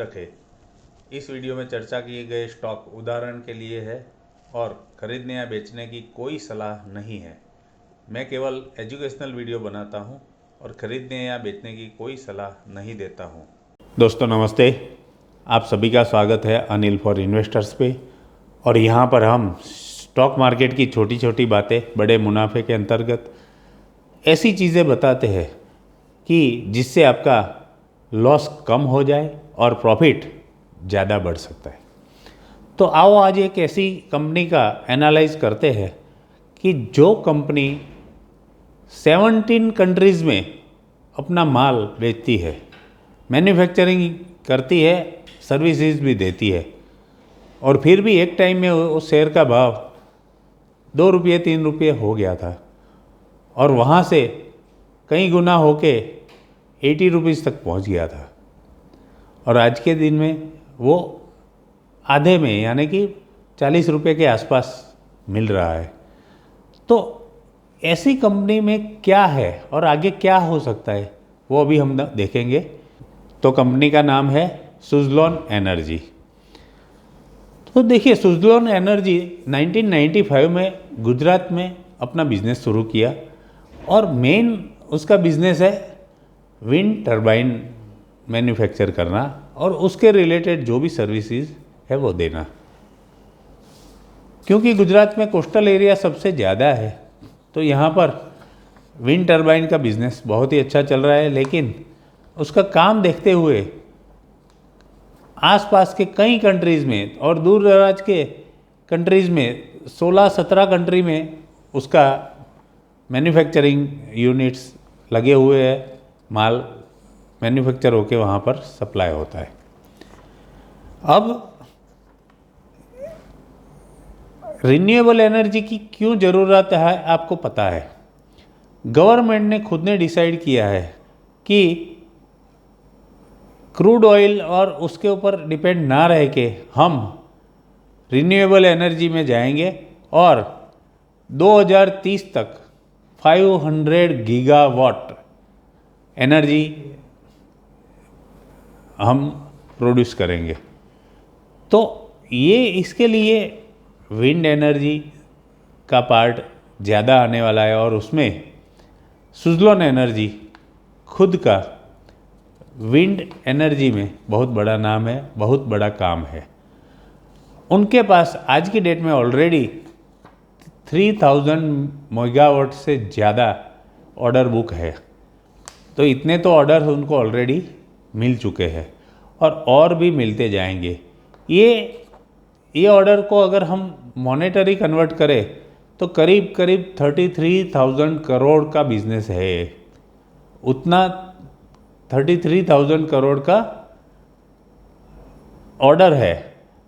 आवश्यक है। इस वीडियो में चर्चा किए गए स्टॉक उदाहरण के लिए है और खरीदने या बेचने की कोई सलाह नहीं है। मैं केवल एजुकेशनल वीडियो बनाता हूं और खरीदने या बेचने की कोई सलाह नहीं देता हूं। दोस्तों नमस्ते, आप सभी का स्वागत है अनिल फॉर इन्वेस्टर्स पे। और यहाँ पर हम स्टॉक मार्केट की छोटी छोटी बातें बड़े मुनाफे के अंतर्गत ऐसी चीज़ें बताते हैं कि जिससे आपका लॉस कम हो जाए और प्रॉफिट ज़्यादा बढ़ सकता है। तो आओ आज एक ऐसी कंपनी का एनालाइज करते हैं कि जो कंपनी 17 कंट्रीज़ में अपना माल बेचती है, मैन्युफैक्चरिंग करती है, सर्विसेज भी देती है, और फिर भी एक टाइम में उस शेयर का भाव 2 रुपये 3 रुपये हो गया था और वहाँ से कई गुना होके 80 रुपीज़ तक पहुँच गया था और आज के दिन में वो आधे में यानी कि 40 रुपये के आसपास मिल रहा है। तो ऐसी कंपनी में क्या है और आगे क्या हो सकता है वो अभी हम देखेंगे। तो कंपनी का नाम है सुज़लोन एनर्जी। तो देखिए, सुज़लोन एनर्जी 1995 में गुजरात में अपना बिजनेस शुरू किया और मेन उसका बिजनेस है विंड टरबाइन मैन्युफैक्चर करना और उसके रिलेटेड जो भी सर्विसेज है वो देना। क्योंकि गुजरात में कोस्टल एरिया सबसे ज़्यादा है तो यहाँ पर विंड टरबाइन का बिजनेस बहुत ही अच्छा चल रहा है, लेकिन उसका काम देखते हुए आसपास के कई कंट्रीज़ में और दूर दराज के कंट्रीज़ में 16-17 कंट्री में उसका मैन्युफैक्चरिंग यूनिट्स लगे हुए हैं, माल मैन्युफैक्चर होके वहाँ पर सप्लाई होता है। अब रिन्यूएबल एनर्जी की क्यों ज़रूरत है आपको पता है। गवर्नमेंट ने खुद ने डिसाइड किया है कि क्रूड ऑयल और उसके ऊपर डिपेंड ना रह के हम रिन्यूएबल एनर्जी में जाएंगे और 2030 तक 500 गीगावाट एनर्जी हम प्रोड्यूस करेंगे। तो ये इसके लिए विंड एनर्जी का पार्ट ज़्यादा आने वाला है और उसमें सुज़लोन एनर्जी खुद का विंड एनर्जी में बहुत बड़ा नाम है, बहुत बड़ा काम है। उनके पास आज की डेट में ऑलरेडी 3000 मेगावाट से ज़्यादा ऑर्डर बुक है। तो इतने तो ऑर्डर उनको ऑलरेडी मिल चुके हैं और भी मिलते जाएंगे। ये ऑर्डर को अगर हम मॉनेटरी कन्वर्ट करें तो करीब 33,000 करोड़ का बिजनेस है। उतना 33,000 करोड़ का ऑर्डर है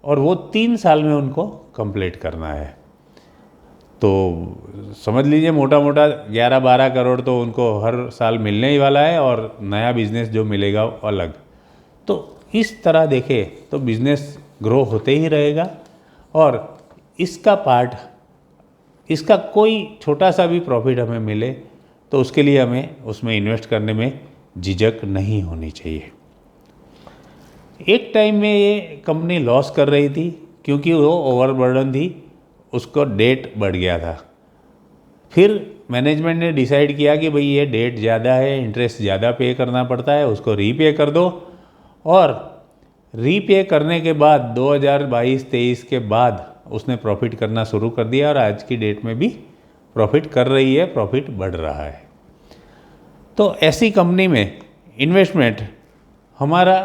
और वो 3 साल में उनको कंप्लीट करना है। तो समझ लीजिए मोटा मोटा 11-12 करोड़ तो उनको हर साल मिलने ही वाला है और नया बिजनेस जो मिलेगा वो अलग। तो इस तरह देखें तो बिजनेस ग्रो होते ही रहेगा और इसका पार्ट, इसका कोई छोटा सा भी प्रॉफिट हमें मिले तो उसके लिए हमें उसमें इन्वेस्ट करने में झिझक नहीं होनी चाहिए। एक टाइम में ये कंपनी लॉस कर रही थी क्योंकि वो ओवरबर्डन थी, उसको डेट बढ़ गया था। फिर मैनेजमेंट ने डिसाइड किया कि भाई ये डेट ज़्यादा है, इंटरेस्ट ज़्यादा पे करना पड़ता है, उसको रीपे कर दो। और रीपे करने के बाद 2022-23 के बाद उसने प्रॉफिट करना शुरू कर दिया और आज की डेट में भी प्रॉफिट कर रही है, प्रॉफिट बढ़ रहा है। तो ऐसी कंपनी में इन्वेस्टमेंट हमारा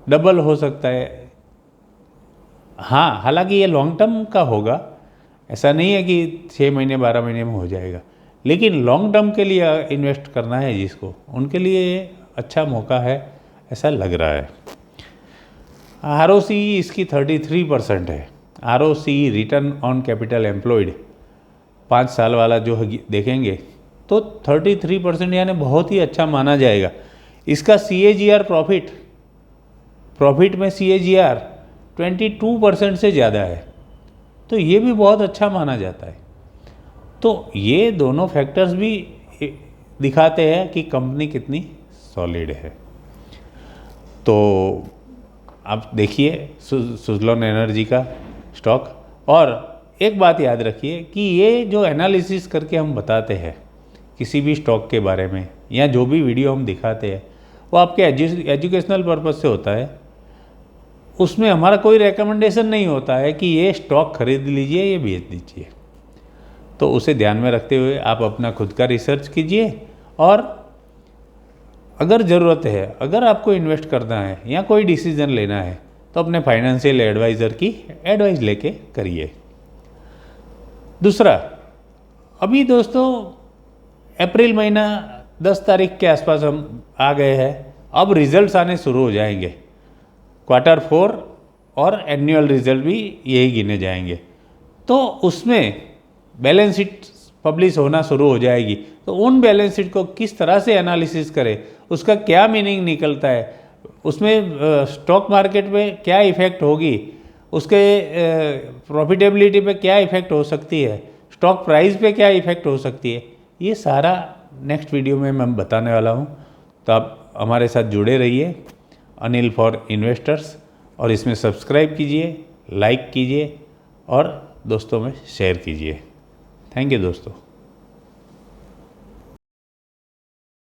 डबल हो सकता है। हाँ, हालांकि ये लॉन्ग टर्म का होगा, ऐसा नहीं है कि 6 महीने 12 महीने में हो जाएगा, लेकिन लॉन्ग टर्म के लिए इन्वेस्ट करना है जिसको, उनके लिए ये अच्छा मौका है ऐसा लग रहा है। ROC इसकी 33% है। ROC return on capital employed 5 साल वाला जो देखेंगे तो 33% यानी बहुत ही अच्छा माना जाएगा। इसका CAGR प्रॉफिट में CAGR 22% से ज़्यादा है, तो ये भी बहुत अच्छा माना जाता है। तो ये दोनों फैक्टर्स भी दिखाते हैं कि कंपनी कितनी सॉलिड है। तो आप देखिए सुज़लोन एनर्जी का स्टॉक। और एक बात याद रखिए कि ये जो एनालिसिस करके हम बताते हैं किसी भी स्टॉक के बारे में, या जो भी वीडियो हम दिखाते हैं, वो आपके एजुकेशनल पर्पज़ से होता है। उसमें हमारा कोई रेकमेंडेशन नहीं होता है कि ये स्टॉक खरीद लीजिए, ये बेच दीजिए। तो उसे ध्यान में रखते हुए आप अपना खुद का रिसर्च कीजिए, और अगर ज़रूरत है, अगर आपको इन्वेस्ट करना है या कोई डिसीज़न लेना है, तो अपने फाइनेंशियल एडवाइज़र की एडवाइस लेके करिए। दूसरा, अभी दोस्तों अप्रैल महीना 10 तारीख के आसपास हम आ गए हैं। अब रिजल्ट्स आने शुरू हो जाएंगे। Q4 और एनुअल रिजल्ट भी यही गिने जाएंगे। तो उसमें बैलेंस शीट पब्लिश होना शुरू हो जाएगी। तो उन बैलेंस शीट को किस तरह से एनालिसिस करें, उसका क्या मीनिंग निकलता है, उसमें स्टॉक मार्केट पे क्या इफ़ेक्ट होगी, उसके प्रॉफिटेबिलिटी पे क्या इफ़ेक्ट हो सकती है, स्टॉक प्राइस पे क्या इफ़ेक्ट हो सकती है, ये सारा नेक्स्ट वीडियो में मैं बताने वाला हूँ। तो आप हमारे साथ जुड़े रहिए, अनिल फॉर इन्वेस्टर्स, और इसमें सब्सक्राइब कीजिए, लाइक कीजिए और दोस्तों में शेयर कीजिए। थैंक यू दोस्तों।